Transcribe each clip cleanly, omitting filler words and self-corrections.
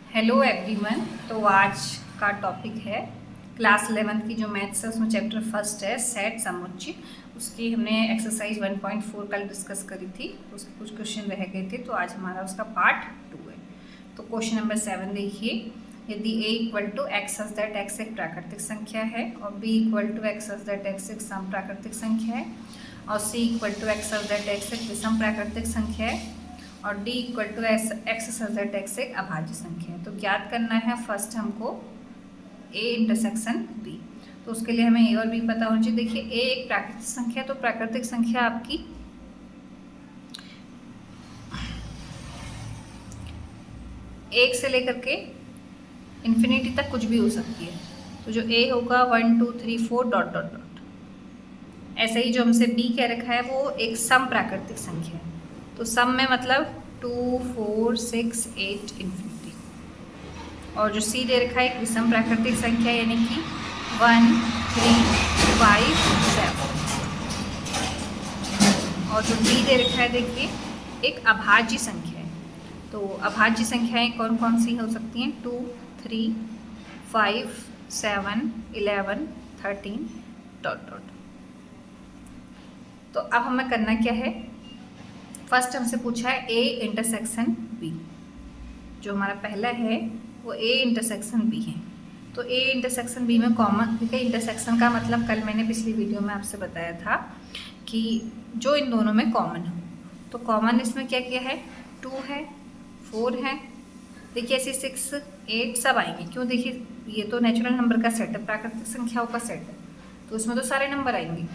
Hello everyone. तो आज का टॉपिक है क्लास 11th की जो मैथ्स है उसमें चैप्टर फर्स्ट है सेट समुच्चय। उसकी हमने एक्सरसाइज 1.4 कल डिस्कस करी थी, उसके कुछ क्वेश्चन रह गए थे, तो आज हमारा उसका पार्ट 2 है। तो क्वेश्चन नंबर 7 देखिए, यदि a equal to x such that x एक प्राकृतिक संख्या है और b equal to x such that x एक सम प्राकृतिक संख्या है और c equal to x such that x एक विषम प्राकृतिक संख्या है और d equal to x such that x एक अभाज्य संख्या है। तो ज्ञात करना है फर्स्ट हमको a इंटरसेक्शन b। तो उसके लिए हमें a और b पता होना चाहिए। देखिए a एक प्राकृतिक संख्या, तो प्राकृतिक संख्या आपकी एक से लेकर के इन्फिनिटी तक कुछ भी हो सकती है। तो जो a होगा 1 2 3 4 डॉट डॉट डॉट। ऐसे ही जो हमसे b कह रखा है वो एक सम प्राकृतिक संख्या है। तो सम में मतलब 2 4 6 8 इन्फिनिटी। और जो c दे रखा है एक विषम प्राकृतिक संख्या यानी कि 1 3 5 7। और जो d दे रखा है देखिए एक अभाज्य संख्या है। तो अभाज्य संख्याएं कौन कौन सी हो सकती हैं? 2 3 5 7 11 13 डॉट डॉट। तो अब हमें करना क्या है, फर्स्ट हमसे पूछा है a इंटरसेक्शन b। जो हमारा पहला है वो a इंटरसेक्शन b है। तो a इंटरसेक्शन b में कॉमन, देखिए इंटरसेक्शन का मतलब कल मैंने पिछली वीडियो में आपसे बताया था कि जो इन दोनों में कॉमन हो। तो कॉमन इसमें क्या किया है? 2 है, 4 है, देखिए ऐसे 6 8 सब आएंगे। क्यों? देखिए ये तो नेचुरल नंबर का सेट है, प्राकृतिक संख्याओं का सेट है, तो उसमें तो सारे नंबर आएंगे।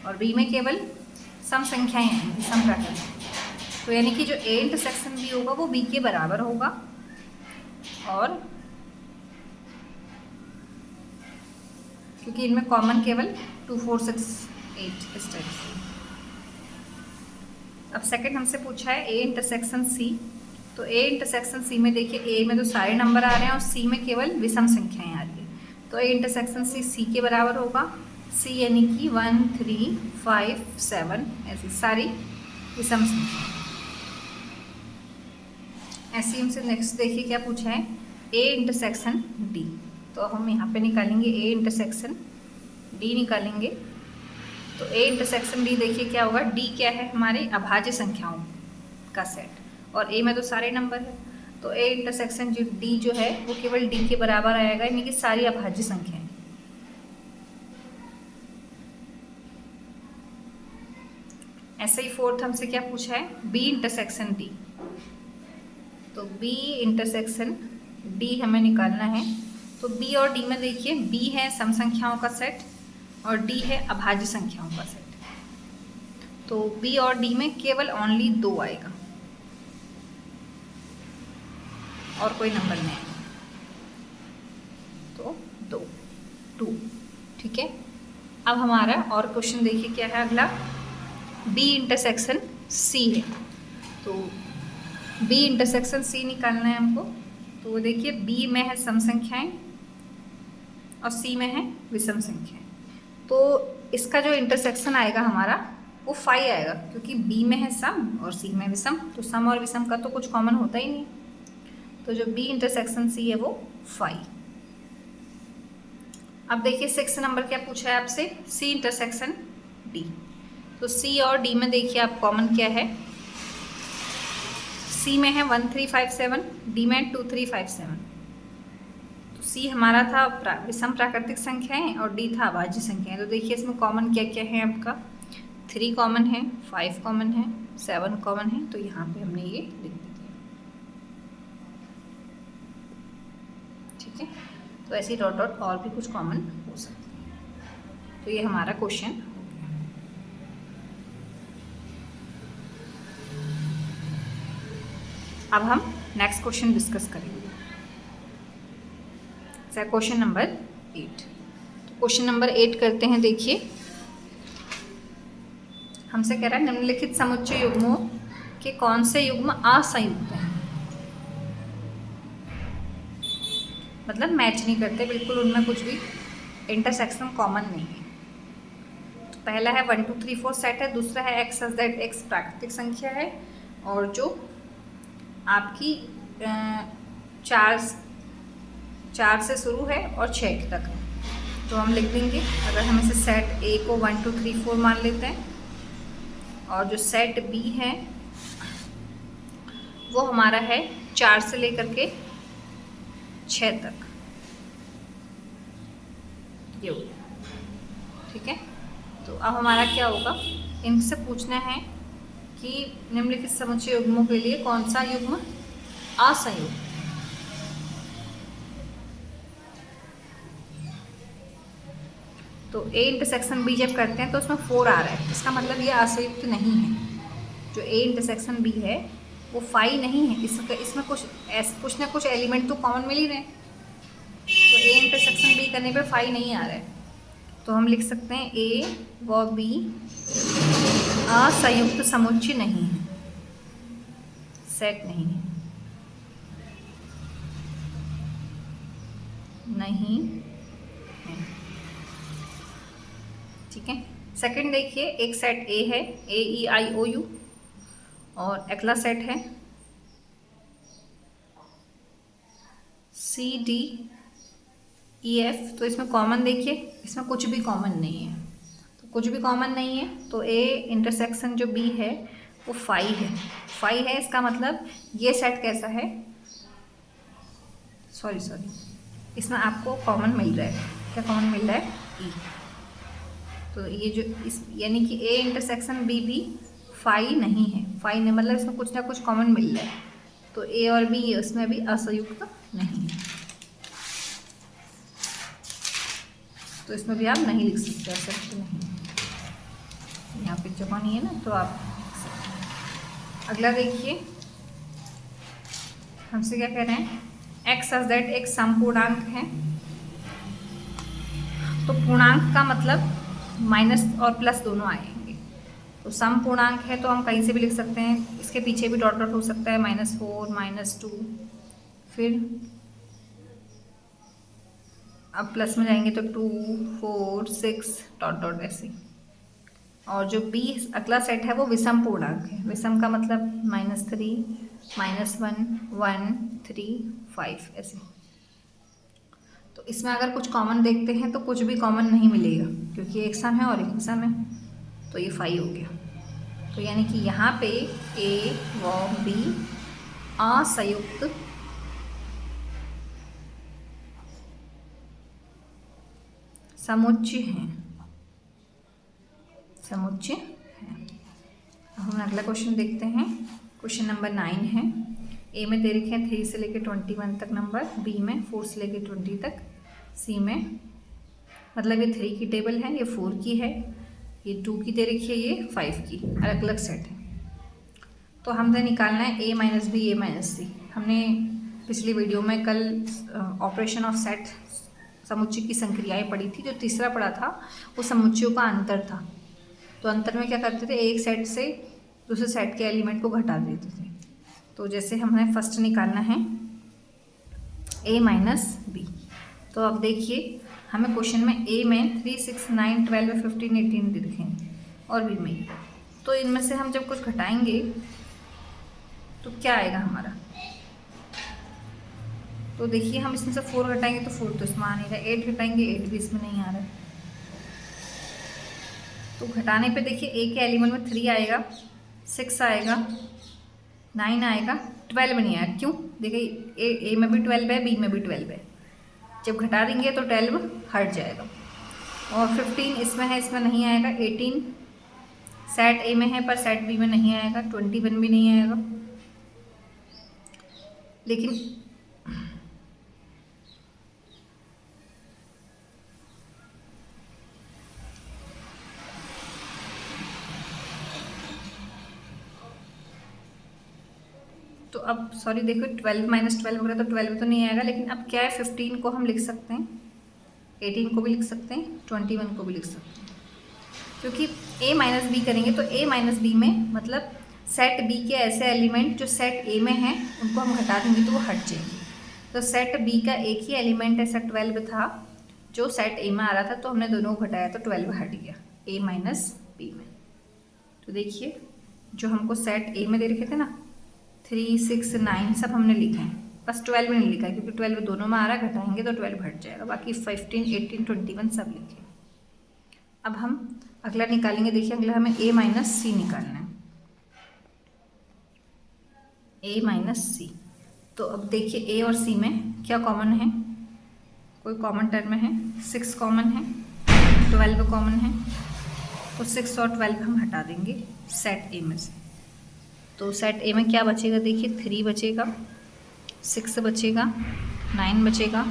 और b में केवल सम संख्याएं आएंगी, सम प्राकृतिक। तो यानी कि जो a इंटरसेक्शन b होगा वो b के बराबर होगा। और क्योंकि इनमें कॉमन केवल 2 4 6 8 इस टाइप से। अब सेकंड हमसे पूछा है a इंटरसेक्शन c। तो a इंटरसेक्शन c में देखिए a में तो सारे नंबर आ रहे हैं और c में केवल विषम संख्याएं आ रही है। तो a इंटरसेक्शन c के बराबर होगा। c यानी कि 1 3 5 7 ऐसी सारी विषम संख्या। ऐसे हमसे नेक्स्ट देखिए क्या पूछा है, a इंटरसेक्शन d। तो हम यहाँ पे निकालेंगे a इंटरसेक्शन d निकालेंगे। तो a इंटरसेक्शन d देखिए क्या होगा, d क्या है? हमारे अभाज्य संख्याओं का सेट और a में तो सारे नंबर है। तो a इंटरसेक्शन जो d जो है वो केवल d के बराबर आएगा, यानी कि सारी अभाज्य संख्याएं। ऐसे ही फोर्थ हमसे क्या पूछा है, b इंटरसेक्शन d। तो b इंटरसेक्शन d हमें निकालना है। तो b और d में देखिए b है सम संख्याओं का सेट और d है अभाज्य संख्याओं का सेट। तो b और d में केवल ओनली 2 आएगा और कोई नंबर नहीं आएगा। तो 2 ठीक है। अब हमारा और क्वेश्चन देखिए क्या है अगला, b इंटरसेक्शन c है। तो b इंटरसेक्शन c निकालना है हमको। तो देखिए b में है सम संख्याएं और c में है विषम संख्याएं। तो इसका जो इंटरसेक्शन आएगा हमारा वो 5 आएगा, क्योंकि b में है सम और c में विषम। तो सम और विषम का तो कुछ कॉमन होता ही नहीं। तो जो b इंटरसेक्शन c है वो 5। अब देखिए 6 नंबर क्या पूछा है आपसे, c इंटरसेक्शन d। तो c और d में देखिए आप कॉमन क्या है, c में है 1 3 5 7, d में 2 3 5 7। तो c हमारा था विषम प्राकृतिक संख्याएं और d था अभाज्य संख्याएं। तो देखिए इसमें कॉमन क्या क्या है आपका, 3 कॉमन है, 5 कॉमन है, 7 कॉमन है। तो यहाँ पे हमने ये लिख दिया, ठीक है। तो ऐसे डॉट डॉट और भी कुछ कॉमन हो सकते हैं। तो ये हमारा क्वेश्चन हो गया। अब हम नेक्स्ट क्वेश्चन डिस्कस करेंगे, क्वेश्चन नंबर 8। तो क्वेश्चन नंबर 8 करते हैं। देखिए हमसे कह रहा है निम्नलिखित समुच्चय युग्मों के कौन से युग्म असंयुक्त हैं, मतलब मैच नहीं करते बिल्कुल, उनमें कुछ भी इंटरसेक्शन कॉमन नहीं है। तो पहला है 1 2 3 4 सेट है, दूसरा है एक्स सच दैट एक्स प्राकृतिक संख्या है और जो आपकी 4 से शुरू है और 6 तक है। तो हम लिख देंगे, अगर हम इसे सेट ए को 1 2 3 4 मान लेते हैं और जो सेट बी है वो हमारा है 4 से लेकर के 6 तक, ये हो गया। ठीक है, तो अब हमारा क्या होगा, इनसे पूछना है कि निम्नलिखित समुच्चय युग्मों के लिए कौन सा युग्म असंयुक्त। तो ए इंटरसेक्शन बी जब करते हैं तो उसमें 4 आ रहा है, इसका मतलब ये असंयुक्त नहीं है। जो ए इंटरसेक्शन बी है वो 5 नहीं है, इसमें कुछ ना कुछ एलिमेंट तो कॉमन मिल ही रहे हैं। तो ए इंटरसेक्शन बी करने पे 5 नहीं आ रहा है, तो हम लिख सकते हैं ए व बी असंयुक्त समुच्चय नहीं है, सेट नहीं है, नहीं है। ठीक है, सेकंड देखिए, एक सेट ए है, ए ई आई ओ यू, और अगला सेट है सी डी ई एफ। तो इसमें कॉमन देखिए, इसमें कुछ भी कॉमन नहीं है, तो कुछ भी कॉमन नहीं है, तो ए इंटरसेक्शन जो बी है वो 5 है। 5 है, इसका मतलब ये सेट कैसा है, सॉरी इसमें आपको कॉमन मिल रहा है, क्या कॉमन मिल रहा है, ई। तो ये जो इस यानी कि ए इंटरसेक्शन बी भी 5 नहीं है, 5 नहीं मतलब इसमें कुछ ना कुछ कॉमन मिल रहा है, तो ए और बी इसमें भी असंयुक्त नहीं है, तो इसमें भी आप नहीं लिख सकते, असंयुक्त नहीं। यहाँ पे जगह नहीं है ना, तो आप अगला देखिए, हमसे क्या कह रहे हैं, एक्स सच दैट एक समपूर्णांक है। तो पूर्णांक का मतलब माइनस और प्लस दोनों आएंगे, तो समपूर्णांक है तो हम कहीं से भी लिख सकते हैं, इसके पीछे भी डॉट डॉट हो सकता है, -4 -2, फिर अब प्लस में जाएंगे तो 2 4 6 डॉट डॉट ऐसे। और जो बी अगला सेट है वो विषम पूर्णांक है, विषम का मतलब -3 -1 1 3 5 ऐसे। तो इसमें अगर कुछ कॉमन देखते हैं तो कुछ भी कॉमन नहीं मिलेगा, क्योंकि एक सम है और एक विषम है, तो ये 5 हो गया। तो यानी कि यहाँ पे ए व बी असंयुक्त समुच्चय हैं, समुच्चय है। अब हम अगला क्वेश्चन देखते हैं, क्वेश्चन नंबर 9 है। ए में दे रखे हैं 3 से लेकर 21 तक नंबर, बी में 4 से लेकर 20 तक, सी में मतलब ये 3 की टेबल है, ये 4 की है, ये 2 की दे रखी है, ये 5 की, अलग अलग सेट है। तो हमने निकालना है ए माइनस बी ए माइनस सी। हमने पिछली वीडियो में कल ऑपरेशन ऑफ सेट समुच्चय की संक्रियाएं पढ़ी थी, जो तीसरा पढ़ा था वो समुच्चयों का अंतर था। तो अंतर में क्या करते थे, एक सेट से दूसरे सेट के एलिमेंट को घटा देते थे। तो जैसे हमें फर्स्ट निकालना है ए माइनस बी। तो अब देखिए, हमें क्वेश्चन में ए में 3 6 9 12 15 18 दिखे और बी में, तो इनमें से हम जब कुछ घटाएंगे तो क्या आएगा हमारा। तो देखिए, हम इसमें से 4 घटाएंगे तो 4 तो इसमें आ नहीं रहा, 8 घटाएंगे 8 भी इसमें नहीं आ रहा। तो घटाने पे देखिए ए के एलिमेंट में 3 आएगा, 6 आएगा, 9 आएगा, 12 नहीं आएगा। क्यों, देखिए ए में भी 12 है, बी में भी 12 है, जब घटा देंगे तो 12 हट जाएगा। और 15 इसमें है, इसमें नहीं आएगा। 18 सेट ए में है पर सेट बी में नहीं आएगा। 21 भी नहीं आएगा। लेकिन तो अब सॉरी देखो, 12 माइनस 12 हो रहा है तो 12 तो नहीं आएगा। लेकिन अब क्या है, 15 को हम लिख सकते हैं, 18 को भी लिख सकते हैं, 21 को भी लिख सकते हैं, क्योंकि a माइनस बी करेंगे तो a माइनस बी में मतलब सेट b के ऐसे एलिमेंट जो सेट a में हैं उनको हम घटा देंगे तो वो हट जाएंगे। तो सेट b का एक ही एलिमेंट ऐसा 12 था जो सेट a में आ रहा था, तो हमने दोनों को घटाया तो 12 हट गया a माइनस बी में। तो देखिए, जो हमको सेट a में दे रखे थे ना 3 6 9 सब हमने लिखे हैं, बस 12 नहीं लिखा है क्योंकि 12 दोनों में आ रहा है, घटाएंगे तो 12 हट जाएगा, बाकी 15, 18, 21 सब लिखे। अब हम अगला निकालेंगे। देखिए अगला हमें a माइनस सी निकालना है, a माइनस सी। तो अब देखिए a और c में क्या कॉमन है, कोई कॉमन टर्म है, 6 कॉमन है, 12 कॉमन है, तो 6 और 12 हम हटा देंगे सेट a में से। तो सेट a में क्या बचेगा, देखिए 3 बचेगा, 6 बचेगा, 9 बचेगा,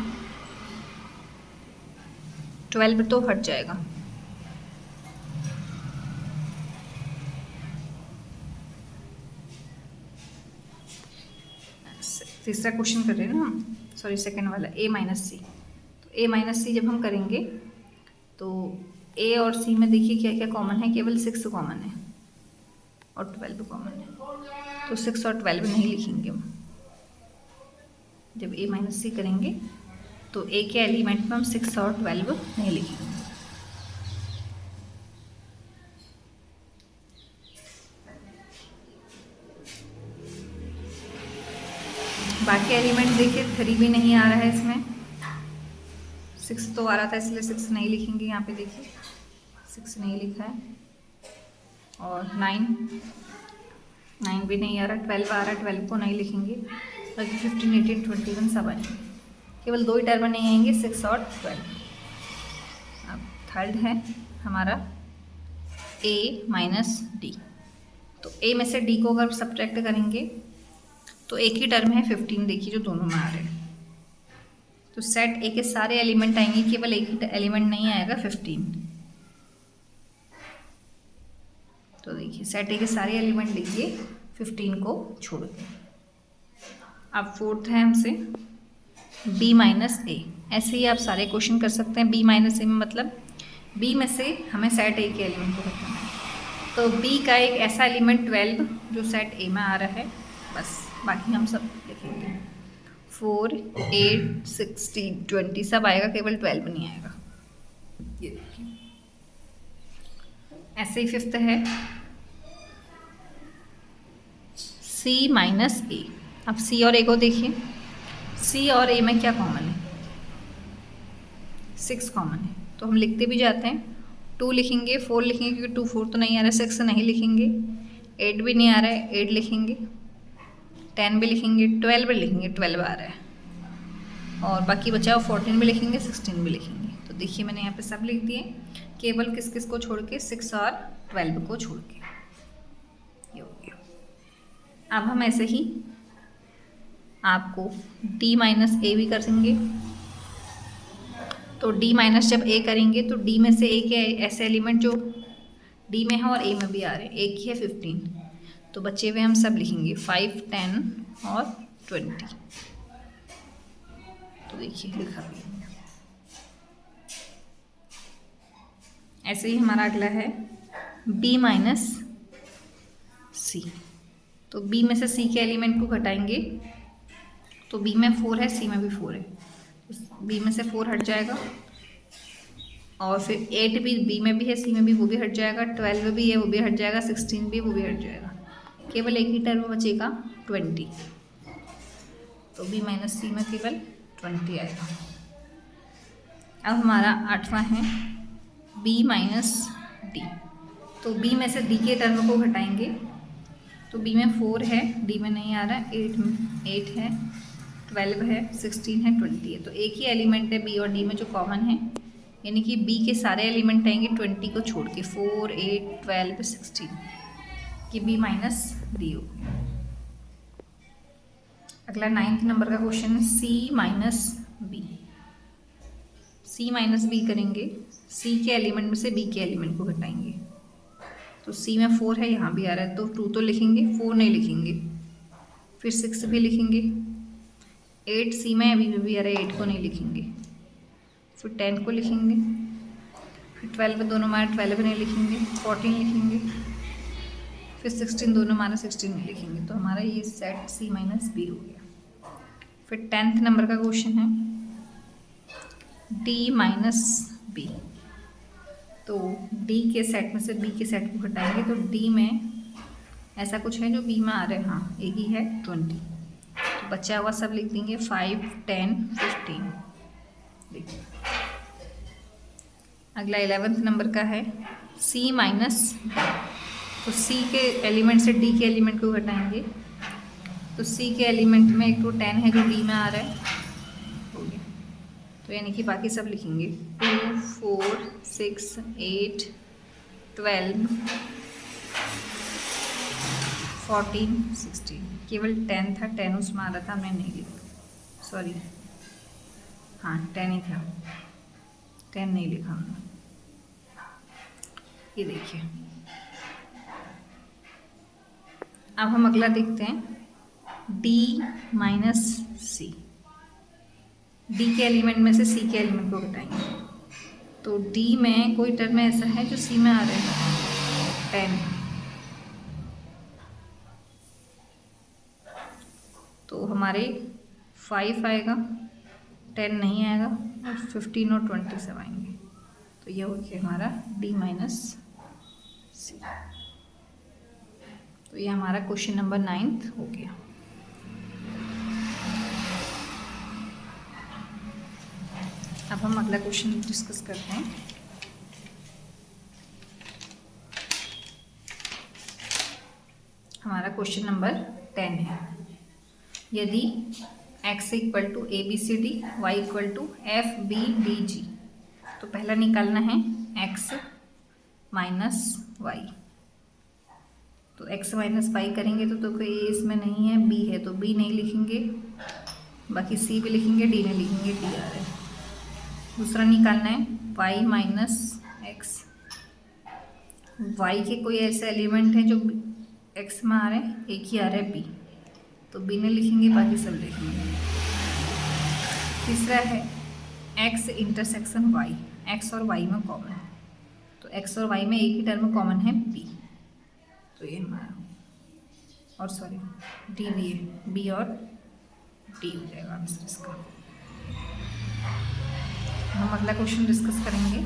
12 तो हट जाएगा। तीसरा क्वेश्चन कर रहे हैं ना हम, सॉरी सेकंड वाला, a माइनस सी। तो a माइनस सी जब हम करेंगे तो a और c में देखिए क्या क्या कॉमन है, केवल 6 कॉमन है और 12 कॉमन है, तो 6 और 12 नहीं लिखेंगे हम। जब a माइनस सी करेंगे तो a के एलिमेंट में हम 6 और 12 नहीं लिखेंगे। बाकी एलिमेंट देखिए 3 भी नहीं आ रहा है इसमें, 6 तो आ रहा था इसलिए 6 नहीं लिखेंगे, यहाँ पे देखिए 6 नहीं लिखा है, और 9 भी नहीं आ रहा, 12 आ रहा है, 12 को नहीं लिखेंगे, बाकी 15, 18, 21 सब आएंगे, केवल 2 ही टर्म नहीं आएंगे, 6 और 12। अब थर्ड है हमारा a माइनस डी। तो a में से d को अगर सब्ट्रैक्ट करेंगे तो एक ही टर्म है 15, देखिए जो दोनों में आ रहे हैं, तो सेट a के सारे एलिमेंट आएंगे, केवल एक ही एलिमेंट नहीं आएगा 15। तो देखिए सेट a के सारे एलिमेंट लिखिए 15 को छोड़ के। अब फोर्थ है हमसे b माइनस ए। ऐसे ही आप सारे क्वेश्चन कर सकते हैं। b माइनस ए में मतलब b में से हमें सेट a के एलिमेंट को हटाना है, तो b का एक ऐसा एलिमेंट 12 जो सेट a में आ रहा है, बस बाकी हम सब लिखेंगे। 4, 8, 16, 20 सब आएगा, केवल 12 नहीं आएगा। ये देखिए ऐसे ही फिफ्थ है c माइनस ए। अब c और a को देखिए, c और a में क्या कॉमन है, 6 कॉमन है, तो हम लिखते भी जाते हैं। 2 लिखेंगे, 4 लिखेंगे क्योंकि 2, 4 तो नहीं आ रहा है, 6 नहीं लिखेंगे, 8 भी नहीं आ रहा है, 8 लिखेंगे, 10 भी लिखेंगे, 12 भी लिखेंगे, 12 आ रहा है, और बाकी बचा 14 भी लिखेंगे, 16 भी लिखेंगे। तो देखिए मैंने यहाँ पे सब लिख दिए, केवल किस किस को छोड़ के, 6 और 12 को छोड़ के। ये हो गया। अब हम ऐसे ही आपको d माइनस ए भी कर देंगे। तो d माइनस जब a करेंगे तो d में से a के ऐसे एलिमेंट जो d में है और a में भी आ रहे हैं, एक ही है 15, तो बचे हुए हम सब लिखेंगे 5, 10 और 20। तो देखिए लिखा भी है। ऐसे ही हमारा अगला है b माइनस सी। तो b में से c के एलिमेंट को घटाएंगे, तो b में 4 है, c में भी 4 है, b में से 4 हट जाएगा, और फिर 8 भी b में भी है, c में भी, वो भी हट जाएगा, 12 भी है, वो भी हट जाएगा, 16 भी, वो भी हट जाएगा, केवल एक ही टर्म बचेगा 20। तो b माइनस सी में केवल 20 आएगा। अब हमारा 8वां है b माइनस डी। तो b में से d के टर्म को घटाएंगे, तो b में 4 है, d में नहीं आ रहा है, 8 है, 12 है, 16 है, 20 है, तो एक ही एलिमेंट है b और d में जो कॉमन है, यानी कि b के सारे एलिमेंट आएंगे 20 को छोड़ के, 4, 8, 12, 16, कि b माइनस डी हो गया। अगला 9th नंबर का क्वेश्चन है c minus B. c minus B करेंगे, c के एलिमेंट में से b के एलिमेंट को घटाएंगे, तो c में 4 है, यहाँ भी आ रहा है, तो 2 तो लिखेंगे, 4 नहीं लिखेंगे, फिर 6 भी लिखेंगे, 8 c में अभी भी आ रहा है, 8 को नहीं लिखेंगे, फिर 10 को लिखेंगे, फिर 12 दोनों मारे 12 नहीं लिखेंगे, 14 लिखेंगे, फिर 16 दोनों मारे 16 नहीं लिखेंगे, तो हमारा ये सेट c माइनस बी हो गया। फिर 10th नंबर का क्वेश्चन है d माइनस बी। तो d के सेट में से b के सेट को हटाएंगे, तो d में ऐसा कुछ है जो b में आ रहा है, हाँ एक ही है 20, तो बचा हुआ सब लिख देंगे 5, 10, 15। देखिए अगला 11th नंबर का है C माइनस, तो C के एलिमेंट से D के एलिमेंट को घटाएंगे, तो C के एलिमेंट में एक तो 10 है जो D में आ रहा है, हो गया। तो यानी कि बाकी सब लिखेंगे 2, 4, 6, 8, 12, 14, 16। केवल 10 था, 10 उसमें आ रहा था, हमने नहीं लिखा, सॉरी, हाँ 10 ही था, 10 नहीं लिखा हमने। ये देखिए अब हम अगला देखते हैं D माइनस C। D के एलिमेंट में से C के एलिमेंट को घटाएंगे, तो D में कोई टर्म ऐसा है जो C में आ रहा है 10, तो हमारे 5 आएगा, 10 नहीं आएगा, और 15 और 20 सब आएंगे। तो यह हो गया हमारा D माइनस C। तो ये हमारा क्वेश्चन नंबर 9th हो गया। अब हम अगला क्वेश्चन डिस्कस करते हैं। हमारा क्वेश्चन नंबर 10 है, यदि x equal to ABCD, y equal to FBDG, तो पहला निकालना है x माइनस वाई। तो x माइनस वाई करेंगे तो कोई A इसमें नहीं है, B है तो B नहीं लिखेंगे, बाकी C भी लिखेंगे, D नहीं लिखेंगे, D आ रहा है। दूसरा निकालना है y माइनस एक्स, y के कोई ऐसे एलिमेंट है जो x में आ रहे हैं, एक ही आ रहा है B, तो B नहीं लिखेंगे, बाकी सब लिखेंगे। तीसरा है x इंटरसेक्शन y, x और y में कॉमन है, तो x और y में एक ही टर्म कॉमन है B, तो ये हमारा, और सॉरी D भी है, B और D हो जाएगा आंसर इसका। हम अगला क्वेश्चन डिस्कस करेंगे।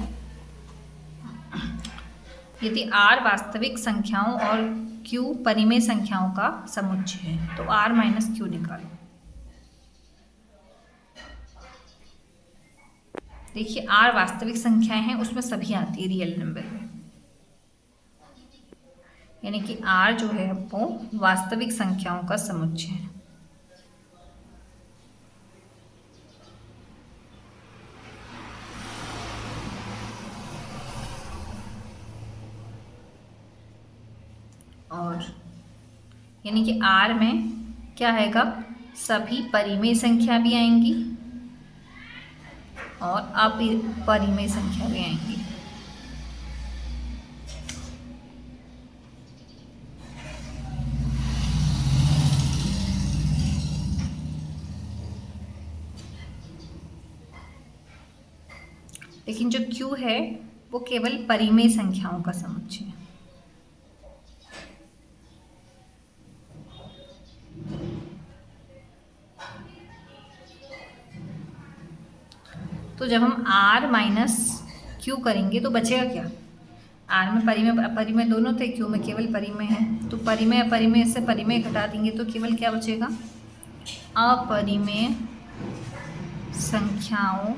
यदि R वास्तविक संख्याओं और Q परिमेय संख्याओं का समुच्चय है, तो R माइनस Q निकालो। देखिए R वास्तविक संख्याएं हैं, उसमें सभी आती है रियल नंबर में, यानी कि R जो है वो वास्तविक संख्याओं का समुच्चय है। और यानी कि R में क्या आएगा, सभी परिमेय संख्या भी आएंगी और अपरिमेय संख्या भी आएंगी। लेकिन जो Q है वो केवल परिमेय संख्याओं का समुच्चय है। तो जब हम R माइनस Q करेंगे तो बचेगा क्या, R में परिमेय अपरिमेय दोनों थे, Q में केवल परिमेय है, तो परिमेय अपरिमेय से परिमेय घटा देंगे तो केवल क्या बचेगा, अपरिमेय संख्याओं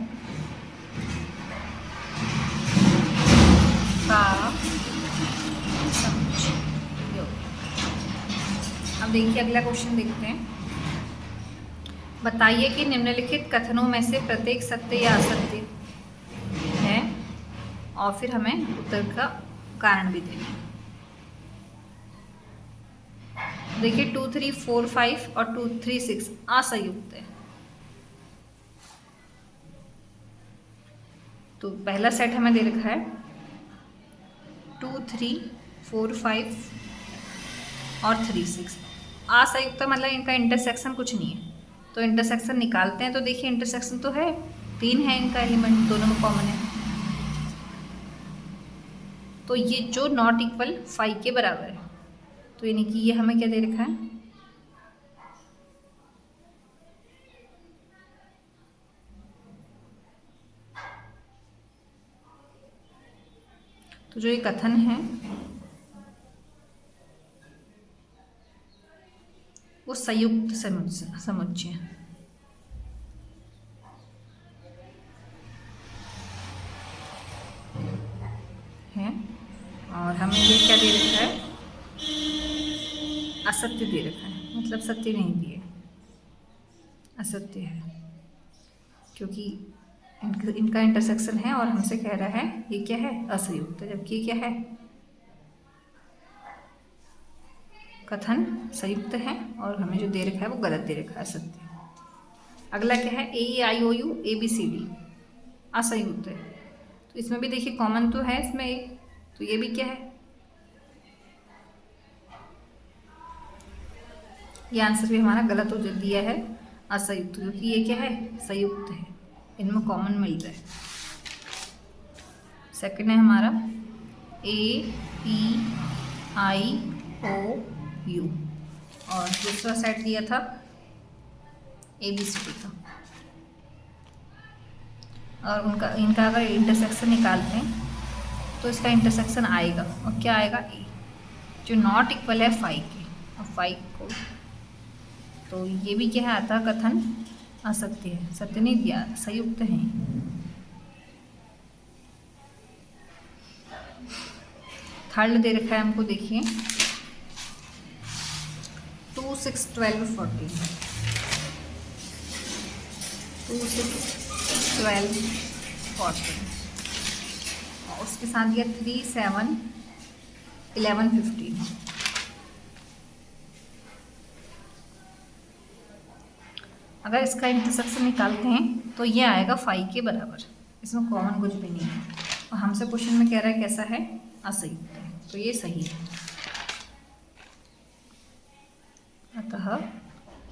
का समुच्चय। अब देखिए अगला क्वेश्चन देखते हैं। बताइए कि निम्नलिखित कथनों में से प्रत्येक सत्य या असत्य है, और फिर हमें उत्तर का कारण भी देना है। देखिए 2, 3, 4, 5 और 2, 3, 6 असंयुक्त है, तो पहला सेट हमें दे रखा है 2, 3, 4, 5 और 3, 6 असंयुक्त, मतलब इनका इंटरसेक्शन कुछ नहीं है, तो इंटरसेक्शन निकालते हैं। तो देखिए इंटरसेक्शन तो है, 3 है इनका एलिमेंट, दोनों में कॉमन है, तो ये जो नॉट इक्वल 5 के बराबर है, तो यानी कि ये हमें क्या दे रखा है, तो जो ये कथन है वो संयुक्त समुच्चय है। और हमें ये क्या दे रखा है, असत्य दे रखा है, मतलब सत्य नहीं दिए, असत्य है, क्योंकि इनका इंटरसेक्शन है और हमसे कह रहा है ये क्या है, असंयुक्त, जबकि ये क्या है, कथन संयुक्त है और हमें जो दे रखा है वो गलत दे रखा है, असत्य। अगला क्या है, AEIOU ABCD असंयुक्त है। तो इसमें भी देखिए कॉमन तो है इसमें एक, तो ये भी क्या है, ये आंसर भी हमारा गलत हो दिया है, असंयुक्त, क्योंकि ये क्या है, संयुक्त है, इनमें कॉमन मिल रहा है। सेकंड है हमारा AEIOU और दूसरा सेट दिया था ABCD का, और इनका अगर इंटरसेक्शन निकालते हैं तो इसका इंटरसेक्शन आएगा, और क्या आएगा, ए, जो नॉट इक्वल है 5 के, और 5 को, तो ये भी क्या है, आता कथन असत्य है, सत्य नहीं दिया, संयुक्त है। थर्ड दे रखा है हमको, देखिए 2 6 12 14, 2 6 12 14, और उसके साथ दिया 3 7 11 15। अगर इसका इंटरसेक्शन निकालते हैं तो ये आएगा 5 के बराबर, इसमें कॉमन कुछ भी नहीं है, और हमसे क्वेश्चन में कह रहा है कैसा है, असंयुक्त है, तो ये सही है। अतः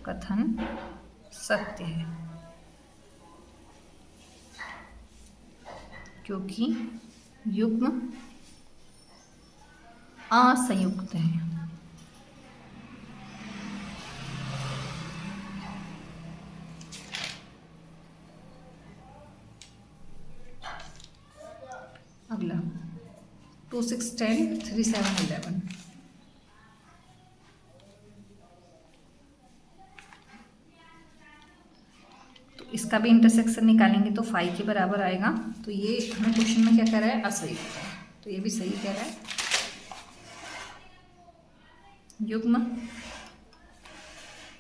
कथन सत्य है, क्योंकि युग्म असंयुक्त है। अगला 2 6 10 3 7 11, तो इसका भी इंटरसेक्शन निकालेंगे तो 5 के बराबर आएगा, तो ये हमें क्वेश्चन में क्या कह रहा है, असंयुक्त है, तो ये भी सही कह रहा है, युग्म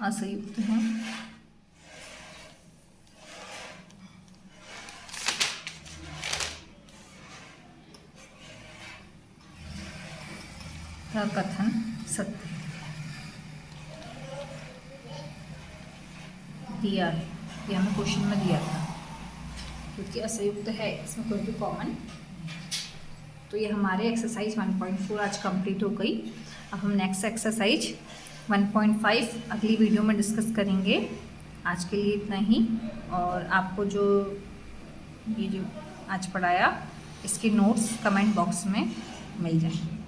असंयुक्त है। कथन सत्य दिया है, ये हमें क्वेश्चन में दिया था, क्योंकि असंयुक्त है, इसमें कोई भी कॉमन। तो ये हमारे एक्सरसाइज 1.4 आज कंप्लीट हो गई। अब हम नेक्स्ट एक्सरसाइज 1.5 अगली वीडियो में डिस्कस करेंगे। आज के लिए इतना ही, और आपको जो ये जो आज पढ़ाया इसके नोट्स कमेंट बॉक्स में मिल जाएंगे।